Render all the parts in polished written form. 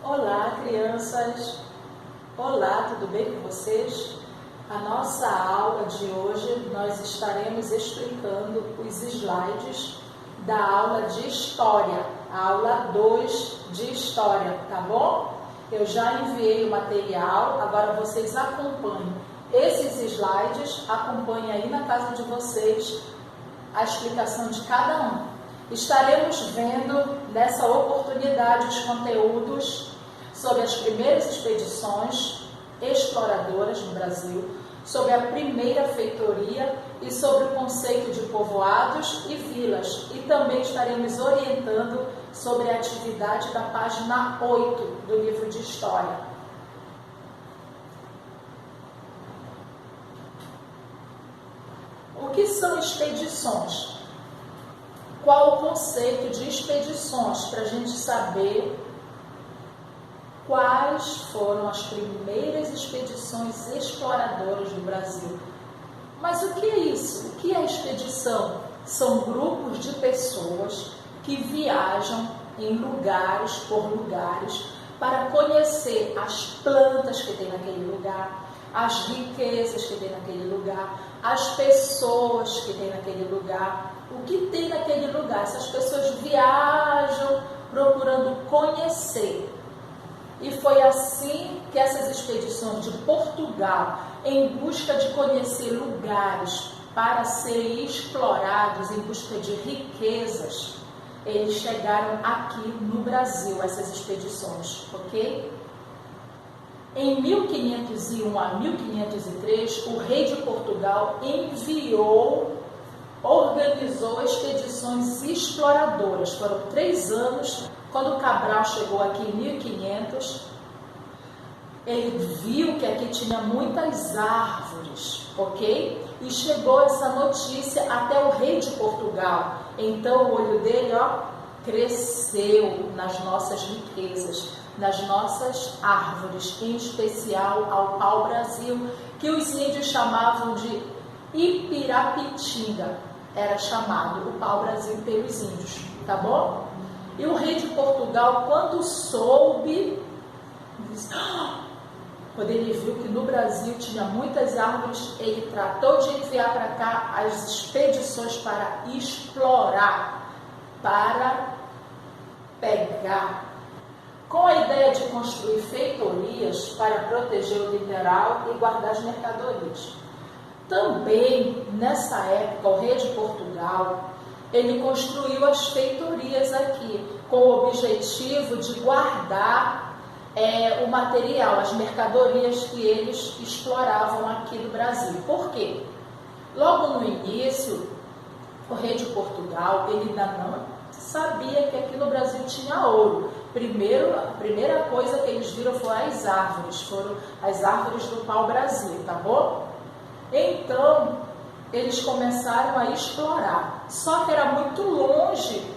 Olá, crianças! Olá, tudo bem com vocês? A nossa aula de hoje nós estaremos explicando os slides da aula de História, a aula 2 de História, tá bom? Eu já enviei o material, agora vocês acompanhem esses slides, acompanhem aí na casa de vocês a explicação de cada um. Estaremos vendo nessa oportunidade os conteúdos sobre as primeiras expedições exploradoras no Brasil, sobre a primeira feitoria e sobre o conceito de povoados e vilas. E também estaremos orientando sobre a atividade da página 8 do livro de História. O que são expedições? Qual o conceito de expedições para a gente saber quais foram as primeiras expedições exploradoras do Brasil? Mas o que é isso? O que é expedição? São grupos de pessoas que viajam em lugares por lugares para conhecer as plantas que tem naquele lugar, as riquezas que tem naquele lugar, as pessoas que tem naquele lugar, o que tem naquele lugar. Essas pessoas viajam procurando conhecer. E foi assim que essas expedições de Portugal, em busca de conhecer lugares para serem explorados, em busca de riquezas, eles chegaram aqui no Brasil, essas expedições, ok? Em 1501 a 1503, o rei de Portugal organizou expedições exploradoras. Foram 3 anos. Quando Cabral chegou aqui em 1500, ele viu que aqui tinha muitas árvores, ok? E chegou essa notícia até o rei de Portugal. Então o olho dele, cresceu nas nossas riquezas, nas nossas árvores, em especial ao pau-brasil, que os índios chamavam de Ipirapitinga. Era chamado o pau-brasil pelos índios, tá bom? E o rei de Portugal, quando soube, quando ele viu que no Brasil tinha muitas árvores, ele tratou de enviar para cá as expedições para explorar, para pegar, com a ideia de construir feitorias para proteger o litoral e guardar as mercadorias. Também, nessa época, o rei de Portugal, ele construiu as feitorias aqui, com o objetivo de guardar o material, as mercadorias que eles exploravam aqui no Brasil. Por quê? Logo no início, o rei de Portugal, ele ainda não sabia que aqui no Brasil tinha ouro. A primeira coisa que eles viram foram as árvores do pau-brasil, tá bom? Então, eles começaram a explorar, só que era muito longe.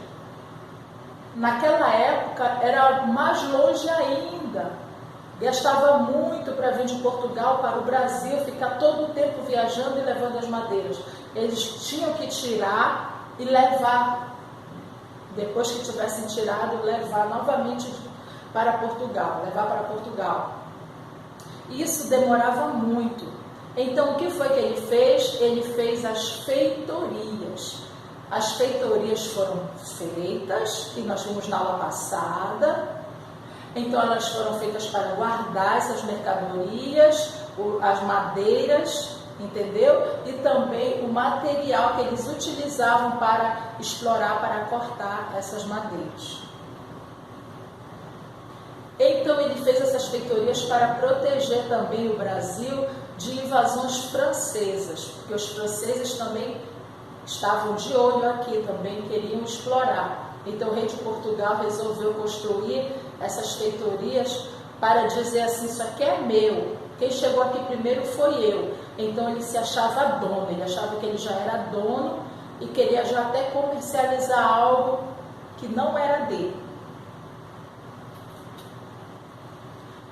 Naquela época era mais longe ainda, gastava muito para vir de Portugal para o Brasil, ficar todo o tempo viajando e levando as madeiras. Eles tinham que tirar e levar, depois que tivessem tirado, levar novamente para Portugal, Isso demorava muito. Então, o que foi que ele fez? Ele fez as feitorias. As feitorias foram feitas, e nós vimos na aula passada. Então, elas foram feitas para guardar essas mercadorias, as madeiras, entendeu? E também o material que eles utilizavam para explorar, para cortar essas madeiras. Então, ele fez essas feitorias para proteger também o Brasil de invasões francesas, porque os franceses também estavam de olho aqui, também queriam explorar. Então o rei de Portugal resolveu construir essas feitorias para dizer assim: isso aqui é meu, quem chegou aqui primeiro foi eu. Então ele se achava dono, ele achava que ele já era dono e queria já até comercializar algo que não era dele.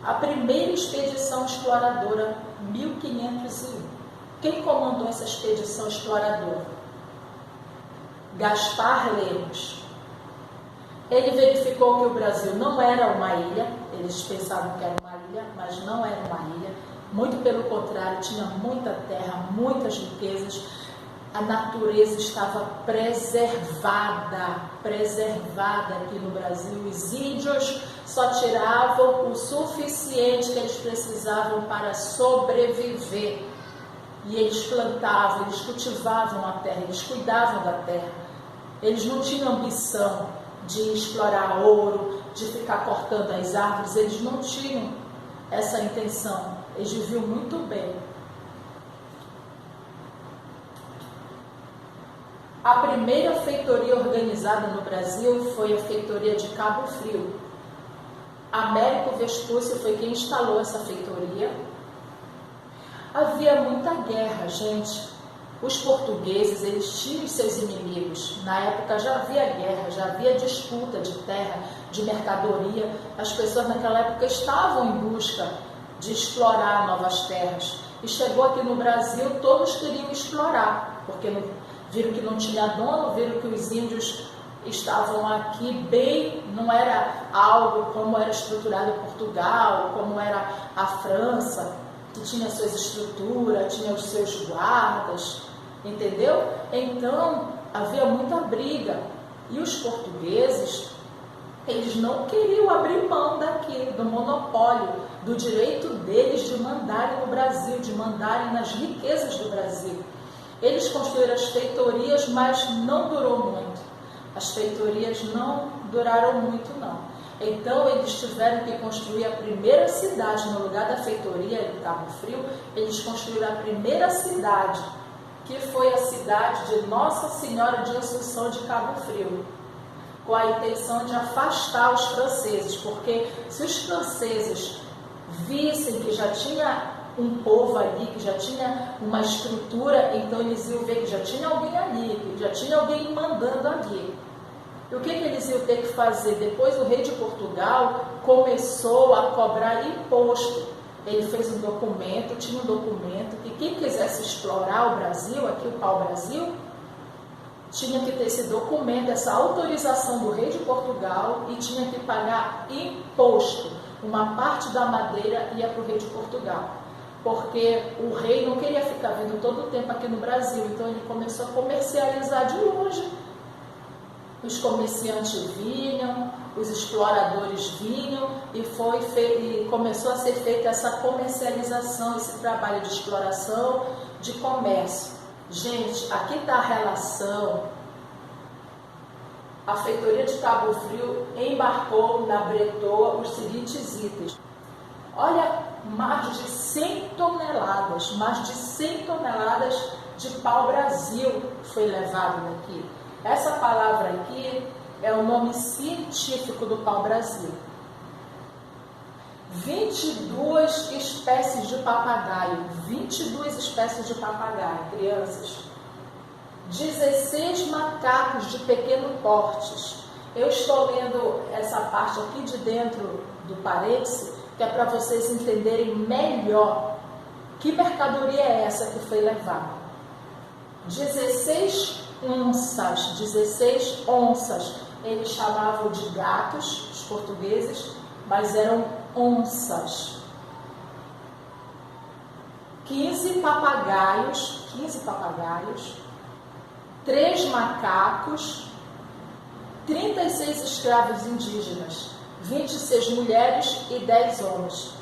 A primeira expedição exploradora, 1501. Quem comandou essa expedição exploradora? Gaspar Lemos. Ele verificou que o Brasil não era uma ilha, Eles pensavam que era uma ilha, mas não era uma ilha. Muito pelo contrário, tinha muita terra, muitas riquezas. A natureza estava preservada aqui no Brasil. Os índios só tiravam o suficiente que eles precisavam para sobreviver. E eles plantavam, eles cultivavam a terra, eles cuidavam da terra. Eles não tinham ambição de explorar ouro, de ficar cortando as árvores. Eles não tinham essa intenção. Eles viviam muito bem. A primeira feitoria organizada no Brasil foi a feitoria de Cabo Frio. Américo Vespúcio foi quem instalou essa feitoria. Havia muita guerra, gente. Os portugueses, eles tinham seus inimigos. Na época já havia guerra, já havia disputa de terra, de mercadoria. As pessoas naquela época estavam em busca de explorar novas terras. E chegou aqui no Brasil, todos queriam explorar, porque viram que não tinha dono, viram que os índios estavam aqui bem, não era algo como era estruturado em Portugal, como era a França, que tinha suas estruturas, tinha os seus guardas, entendeu? Então, havia muita briga. E os portugueses, eles não queriam abrir mão daqui, do monopólio, do direito deles de mandarem no Brasil, de mandarem nas riquezas do Brasil. Eles construíram as feitorias, mas não durou muito. As feitorias não duraram muito, não. Então, eles tiveram que construir a primeira cidade, no lugar da feitoria em Cabo Frio, eles construíram a primeira cidade, que foi a cidade de Nossa Senhora de Assunção de Cabo Frio, com a intenção de afastar os franceses, porque se os franceses vissem que já tinha um povo ali, que já tinha uma estrutura, então eles iam ver que já tinha alguém ali, que já tinha alguém mandando ali. E o que eles iam ter que fazer? Depois o rei de Portugal começou a cobrar imposto. Ele fez um documento, tinha um documento, que quem quisesse explorar o Brasil, aqui o pau-brasil, tinha que ter esse documento, essa autorização do rei de Portugal e tinha que pagar imposto. Uma parte da madeira ia para o rei de Portugal, porque o rei não queria ficar vindo todo o tempo aqui no Brasil, então ele começou a comercializar de longe. Os comerciantes vinham, os exploradores vinham e começou a ser feita essa comercialização, esse trabalho de exploração, de comércio. Gente, aqui está a relação. A feitoria de Cabo Frio embarcou na Bretoa os seguintes itens. Olha, mais de 100 toneladas de pau-brasil foi levado daqui. Essa palavra aqui é o nome científico do pau-brasil. 22 espécies de papagaio, 22 espécies de papagaio, crianças. 16 macacos de pequeno porte. Eu estou lendo essa parte aqui de dentro do parêntese, que é para vocês entenderem melhor que mercadoria é essa que foi levada. 16 onças, eles chamavam de gatos, os portugueses, mas eram onças. 15 papagaios, 3 macacos, 36 escravos indígenas, 26 mulheres e 10 homens.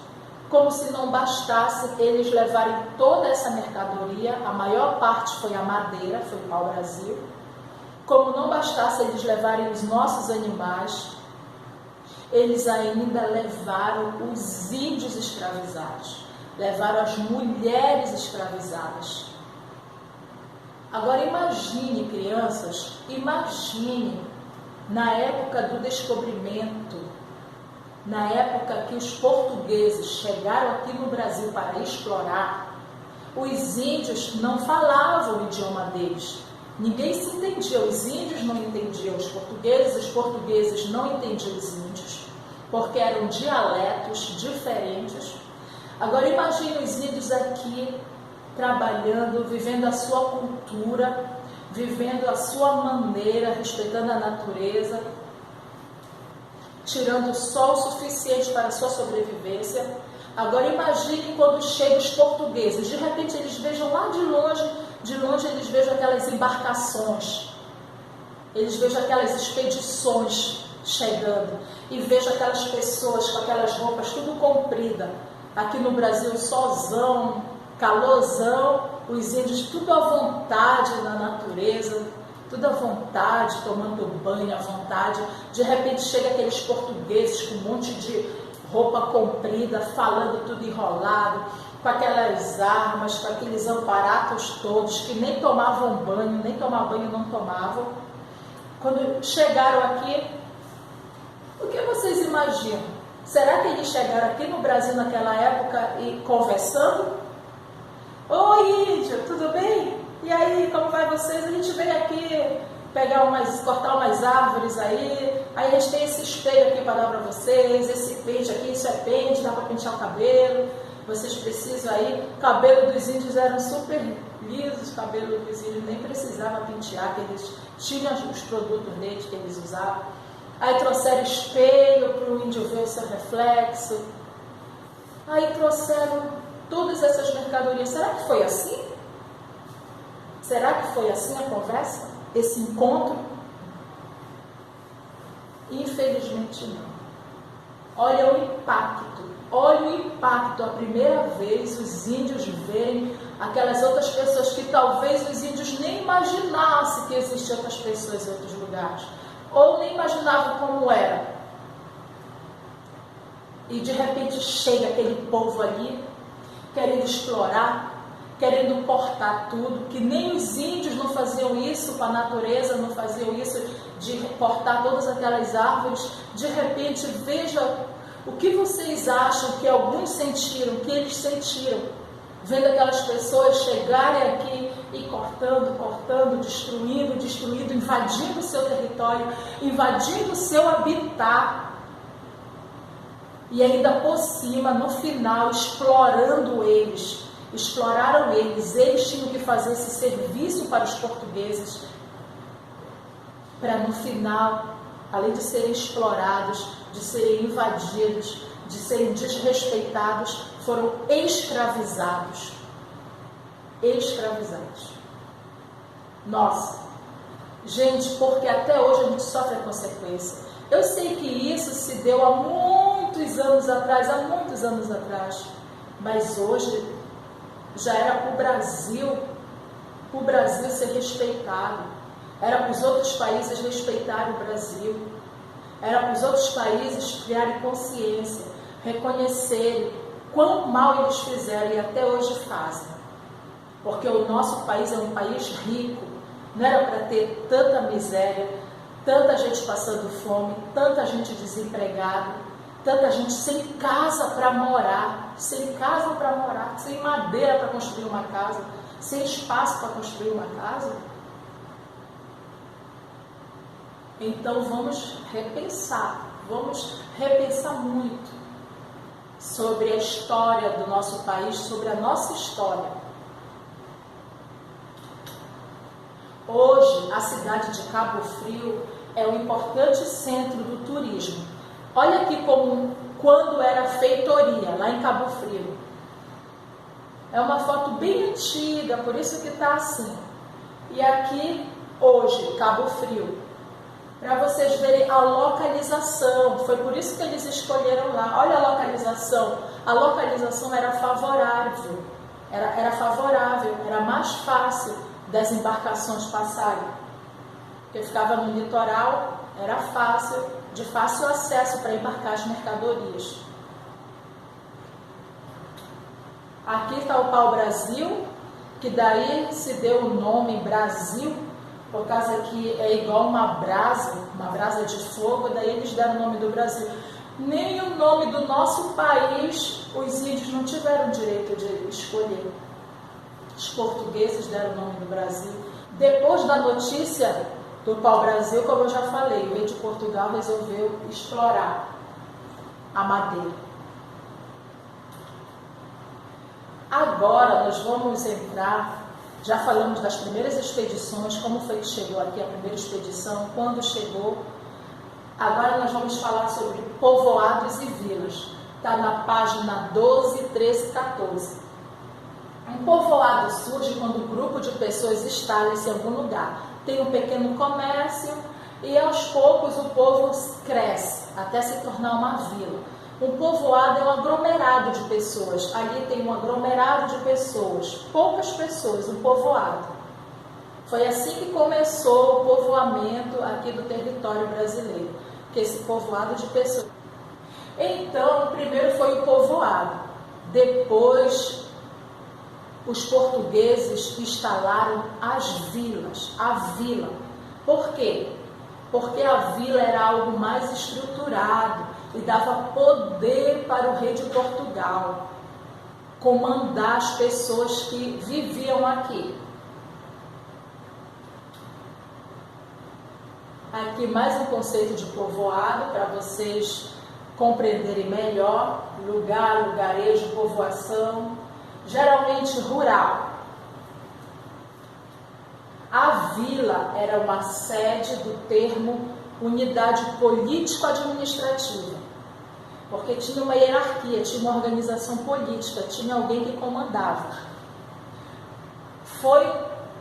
Como se não bastasse eles levarem toda essa mercadoria, a maior parte foi a madeira, foi o pau-brasil. Como não bastasse eles levarem os nossos animais, eles ainda levaram os índios escravizados, levaram as mulheres escravizadas. Agora imagine, crianças, imagine na época do descobrimento, na época que os portugueses chegaram aqui no Brasil para explorar, os índios não falavam o idioma deles. Ninguém se entendia, os índios não entendiam os portugueses não entendiam os índios, porque eram dialetos diferentes. Agora imagine os índios aqui trabalhando, vivendo a sua cultura, vivendo a sua maneira, respeitando a natureza. tirando só o suficiente para a sua sobrevivência. Agora imagine quando chegam os portugueses, de repente eles vejam lá de longe eles vejam aquelas embarcações, eles vejam aquelas expedições chegando, e vejam aquelas pessoas com aquelas roupas tudo comprida, aqui no Brasil solzão, calorzão, os índios tudo à vontade na natureza, tudo à vontade, tomando banho à vontade. De repente chega aqueles portugueses com um monte de roupa comprida, falando tudo enrolado, com aquelas armas, com aqueles amparatos todos, que nem tomavam banho, nem tomar banho não tomavam. Quando chegaram aqui, o que vocês imaginam? Será que eles chegaram aqui no Brasil naquela época e conversando? Oi, índio, tudo bem? E aí, como vai vocês? A gente veio aqui cortar umas árvores aí a gente tem esse espelho aqui para dar para vocês, esse pente aqui, isso é pente, dá para pentear o cabelo, vocês precisam aí. O cabelo dos índios era super liso, o cabelo dos índios nem precisava pentear, que eles tinham os produtos deles que eles usavam. Aí trouxeram espelho para o índio ver o seu reflexo. Aí trouxeram todas essas mercadorias. Será que foi assim? Será que foi assim a conversa? Esse encontro? Infelizmente não. Olha o impacto, a primeira vez os índios verem aquelas outras pessoas que talvez os índios nem imaginassem que existiam outras pessoas em outros lugares, ou nem imaginavam como era. E de repente chega aquele povo ali, querendo explorar, querendo cortar tudo, que nem os índios não faziam isso com a natureza, não faziam isso de cortar todas aquelas árvores. De repente, veja o que vocês acham que alguns sentiram, que eles sentiram, vendo aquelas pessoas chegarem aqui e cortando, destruindo, invadindo o seu território, invadindo o seu habitat. E ainda por cima, no final, exploraram eles, eles tinham que fazer esse serviço para os portugueses, para no final, além de serem explorados, de serem invadidos, de serem desrespeitados, foram escravizados. Nossa, gente, porque até hoje a gente sofre a consequência. Eu sei que isso se deu há muitos anos atrás, mas hoje já era para o Brasil ser respeitado, era para os outros países respeitarem o Brasil, era para os outros países criarem consciência, reconhecerem quão mal eles fizeram e até hoje fazem, porque o nosso país é um país rico, não era para ter tanta miséria, tanta gente passando fome, tanta gente desempregada, tanta gente sem casa para morar, sem madeira para construir uma casa, sem espaço para construir uma casa. Então vamos repensar muito sobre a história do nosso país, sobre a nossa história. Hoje, a cidade de Cabo Frio é um importante centro do turismo. Olha aqui quando era a feitoria, lá em Cabo Frio. É uma foto bem antiga, por isso que está assim. E aqui, hoje, Cabo Frio. Para vocês verem a localização, foi por isso que eles escolheram lá. Olha a localização era favorável, era mais fácil das embarcações passarem, porque ficava no litoral, era de fácil acesso para embarcar as mercadorias. Aqui está o pau-brasil, que daí se deu o nome Brasil, por causa que é igual uma brasa de fogo, daí eles deram o nome do Brasil. Nem o nome do nosso país os índios não tiveram direito de escolher. Os portugueses deram o nome do Brasil. Depois da notícia do pau-brasil, como eu já falei, o rei de Portugal resolveu explorar a madeira. Agora nós vamos entrar, já falamos das primeiras expedições, como foi que chegou aqui a primeira expedição, quando chegou. Agora nós vamos falar sobre povoados e vilas. Está na página 12, 13 e 14. Um povoado surge quando um grupo de pessoas instala-se em algum lugar. Tem um pequeno comércio e aos poucos o povo cresce até se tornar uma vila. Um povoado é um aglomerado de pessoas. Ali tem um aglomerado de pessoas, poucas pessoas, um povoado. Foi assim que começou o povoamento aqui do território brasileiro, que esse povoado de pessoas. Então, primeiro foi o povoado, depois os portugueses instalaram as vilas, a vila. Por quê? Porque a vila era algo mais estruturado e dava poder para o rei de Portugal comandar as pessoas que viviam aqui. Aqui mais um conceito de povoado para vocês compreenderem melhor: lugar, lugarejo, povoação, geralmente rural. A vila era uma sede do termo unidade político-administrativa, porque tinha uma hierarquia, tinha uma organização política, tinha alguém que comandava. Foi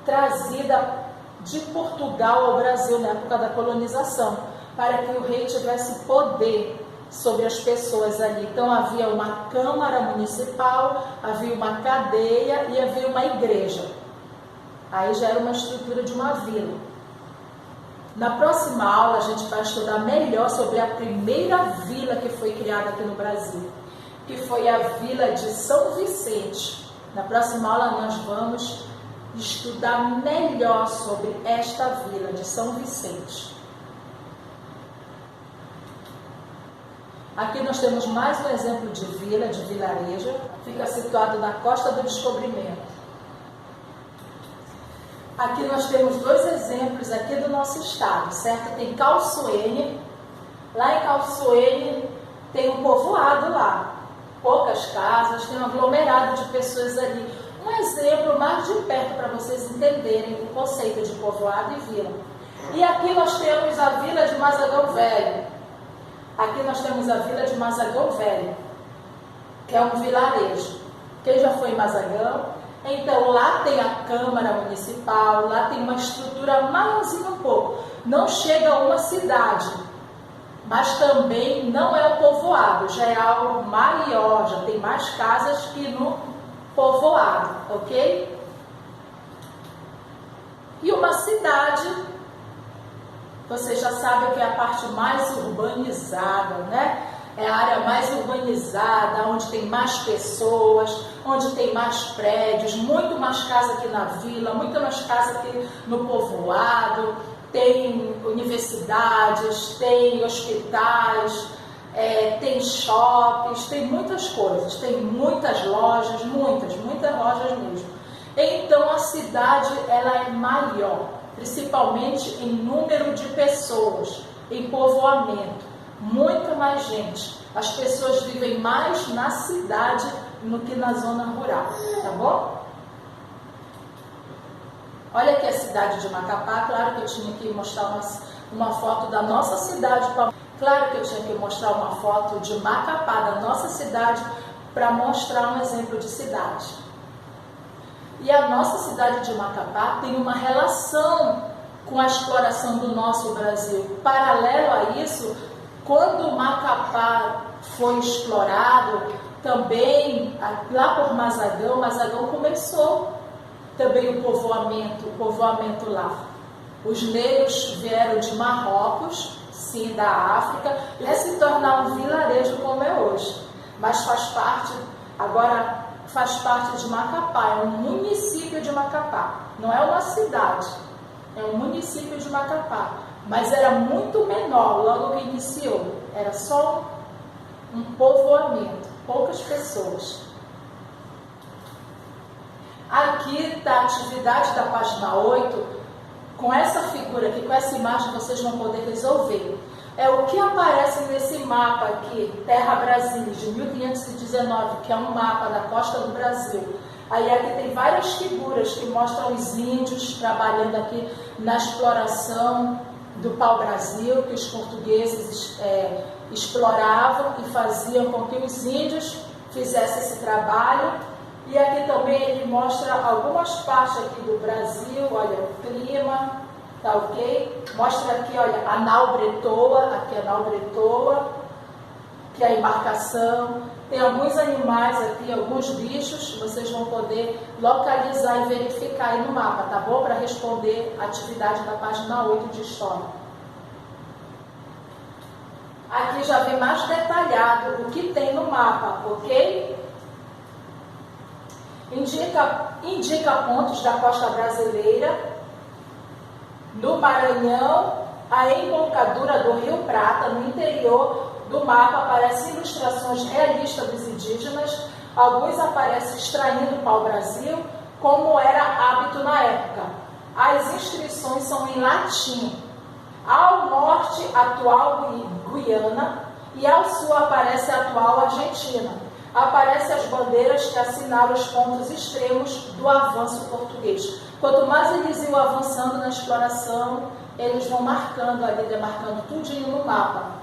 trazida de Portugal ao Brasil na época da colonização, para que o rei tivesse poder sobre as pessoas ali. Então havia uma câmara municipal, havia uma cadeia e havia uma igreja. Aí já era uma estrutura de uma vila. Na próxima aula a gente vai estudar melhor sobre a primeira vila que foi criada aqui no Brasil, que foi a vila de São Vicente. Na próxima aula nós vamos estudar melhor sobre esta vila de São Vicente. Aqui nós temos mais um exemplo de vila, de vilarejo. Fica situado na Costa do Descobrimento. Aqui nós temos dois exemplos aqui do nosso estado, certo? Tem Calçoene. Lá em Calçoene tem um povoado lá. Poucas casas, tem um aglomerado de pessoas ali. Um exemplo mais de perto para vocês entenderem o conceito de povoado e vila. E aqui nós temos a vila de Mazagão Velho. Aqui nós temos a vila de Mazagão Velho, que é um vilarejo. Quem já foi em Mazagão? Então lá tem a Câmara Municipal, lá tem uma estrutura maiorzinha um pouco. Não chega a uma cidade, mas também não é o povoado, já é algo maior, já tem mais casas que no povoado, ok? E uma cidade, vocês já sabem que é a parte mais urbanizada, né? É a área mais urbanizada, onde tem mais pessoas, onde tem mais prédios, muito mais casa aqui na vila, muito mais casa aqui no povoado, tem universidades, tem hospitais, tem shoppings, tem muitas coisas, tem muitas lojas, muitas lojas mesmo. Então a cidade ela é maior, principalmente em número de pessoas, em povoamento, muita mais gente. As pessoas vivem mais na cidade do que na zona rural, tá bom? Olha aqui a cidade de Macapá. Claro que eu tinha que mostrar uma foto da nossa cidade. Claro que eu tinha que mostrar uma foto de Macapá, da nossa cidade, para mostrar um exemplo de cidade. E a nossa cidade de Macapá tem uma relação com a exploração do nosso Brasil. Paralelo a isso, quando Macapá foi explorado, também lá por Mazagão começou também o povoamento lá. Os negros vieram de Marrocos, sim, da África, e se tornar um vilarejo como é hoje. Mas agora faz parte de Macapá, é um município de Macapá. Não é uma cidade, é um município de Macapá. Mas era muito menor logo que iniciou. Era só um povoamento, poucas pessoas. Aqui está a atividade da página 8. Com essa figura aqui, com essa imagem, vocês vão poder resolver. É o que aparece nesse mapa aqui, Terra Brasilis, de 1519, que é um mapa da costa do Brasil. Aí aqui tem várias figuras que mostram os índios trabalhando aqui na exploração do pau-brasil, que os portugueses exploravam e faziam com que os índios fizessem esse trabalho. E aqui também ele mostra algumas partes aqui do Brasil, olha, o clima, tá ok? Mostra aqui, olha, a nau Bretoa, aqui a nau Bretoa, que é a embarcação. Tem alguns animais aqui, alguns bichos, vocês vão poder localizar e verificar aí no mapa, tá bom? Para responder a atividade da página 8 de História. Aqui já vem mais detalhado o que tem no mapa, ok? Indica pontos da costa brasileira, no Maranhão, a embocadura do Rio Prata, no interior do mapa aparecem ilustrações realistas dos indígenas, alguns aparecem extraindo o pau-brasil, como era hábito na época. As inscrições são em latim. Ao norte, atual Guiana, e ao sul aparece a atual Argentina. Aparecem as bandeiras que assinalam os pontos extremos do avanço português. Quanto mais eles iam avançando na exploração, eles vão marcando ali, demarcando tudinho no mapa.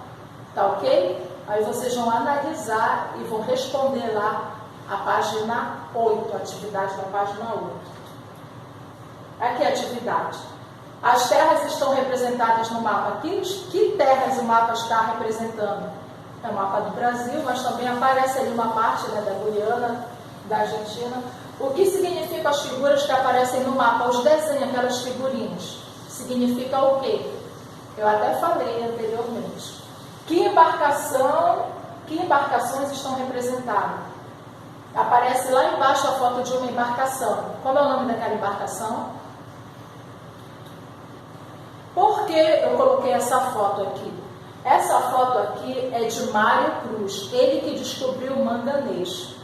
Tá ok? Aí vocês vão analisar e vão responder lá a página 8, a atividade da página 8. Aqui a atividade. As terras estão representadas no mapa. Que terras o mapa está representando? É o mapa do Brasil, mas também aparece ali uma parte, né, da Guiana, da Argentina. O que significam as figuras que aparecem no mapa? Os desenhos, aquelas figurinhas. Significa o quê? Eu até falei anteriormente. Que embarcações estão representadas? Aparece lá embaixo a foto de uma embarcação. Qual é o nome daquela embarcação? Por que eu coloquei essa foto aqui? Essa foto aqui é de Mário Cruz, ele que descobriu o manganês.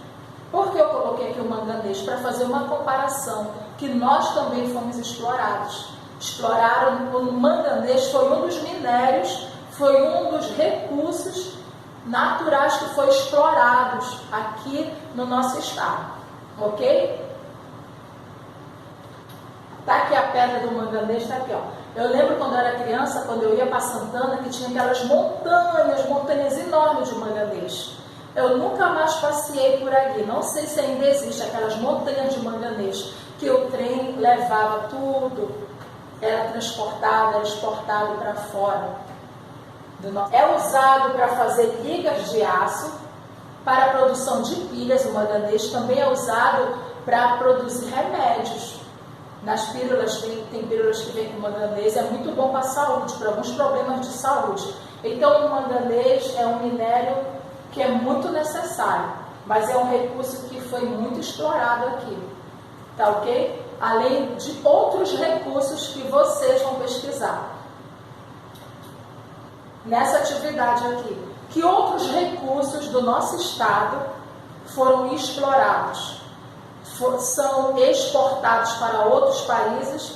Por que eu coloquei aqui o manganês? Para fazer uma comparação, que nós também fomos explorados. Exploraram o manganês, foi um dos minérios, foi um dos recursos naturais que foi explorados aqui no nosso estado, ok? Tá aqui a pedra do manganês, tá aqui, ó. Eu lembro quando eu era criança, quando eu ia para Santana, que tinha aquelas montanhas enormes de manganês. Eu nunca mais passei por ali, não sei se ainda existe aquelas montanhas de manganês, que o trem levava tudo, era transportado, era exportado para fora. É usado para fazer ligas de aço, para a produção de pilhas, o manganês também é usado para produzir remédios. Nas pílulas, tem pílulas que vêm com manganês, é muito bom para a saúde, para alguns problemas de saúde. Então o manganês é um minério que é muito necessário, mas é um recurso que foi muito explorado aqui, tá ok? Além de outros recursos que vocês vão pesquisar. Nessa atividade aqui, que outros recursos do nosso estado foram explorados? São exportados para outros países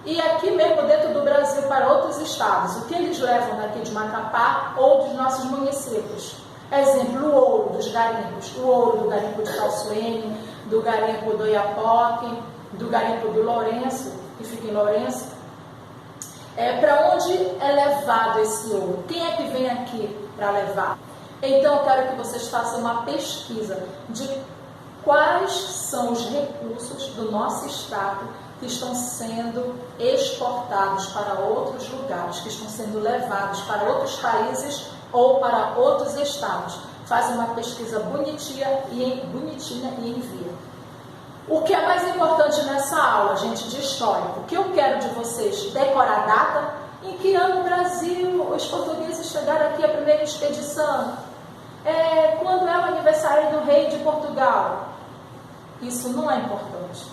e aqui mesmo dentro do Brasil para outros estados. O que eles levam daqui de Macapá ou dos nossos municípios? Exemplo, o ouro dos garimpos. O ouro do garimpo de Calçoene, do garimpo do Oiapoque, do garimpo do Lourenço, que fica em Lourenço. Para onde é levado esse ouro? Quem é que vem aqui para levar? Então eu quero que vocês façam uma pesquisa de quais são os recursos do nosso estado que estão sendo exportados para outros lugares, que estão sendo levados para outros países ou para outros estados. Faz uma pesquisa bonitinha e envia. O que é mais importante nessa aula, gente, de história? O que eu quero de vocês? Decorar a data. Em que ano no Brasil os portugueses chegaram aqui a primeira expedição? Quando é o aniversário do rei de Portugal? Isso não é importante.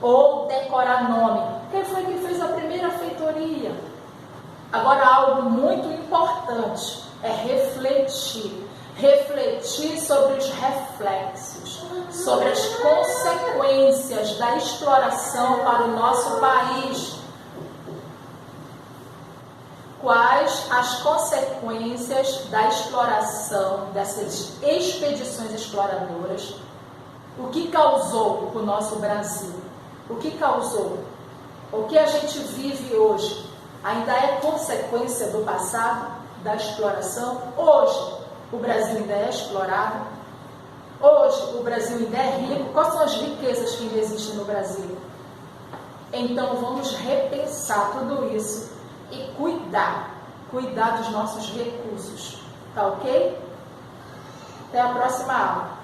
Ou decorar nome. Quem foi que fez a primeira feitoria? Agora, algo muito importante é refletir. Refletir sobre os reflexos, sobre as consequências da exploração para o nosso país. Quais as consequências da exploração dessas expedições exploradoras? O que causou para o nosso Brasil? O que causou? O que a gente vive hoje? ainda é consequência do passado, da exploração. Hoje, o Brasil ainda é explorado. Hoje, o Brasil ainda é rico. Quais são as riquezas que ainda existem no Brasil? Então, vamos repensar tudo isso e cuidar dos nossos recursos. Tá ok? Até a próxima aula.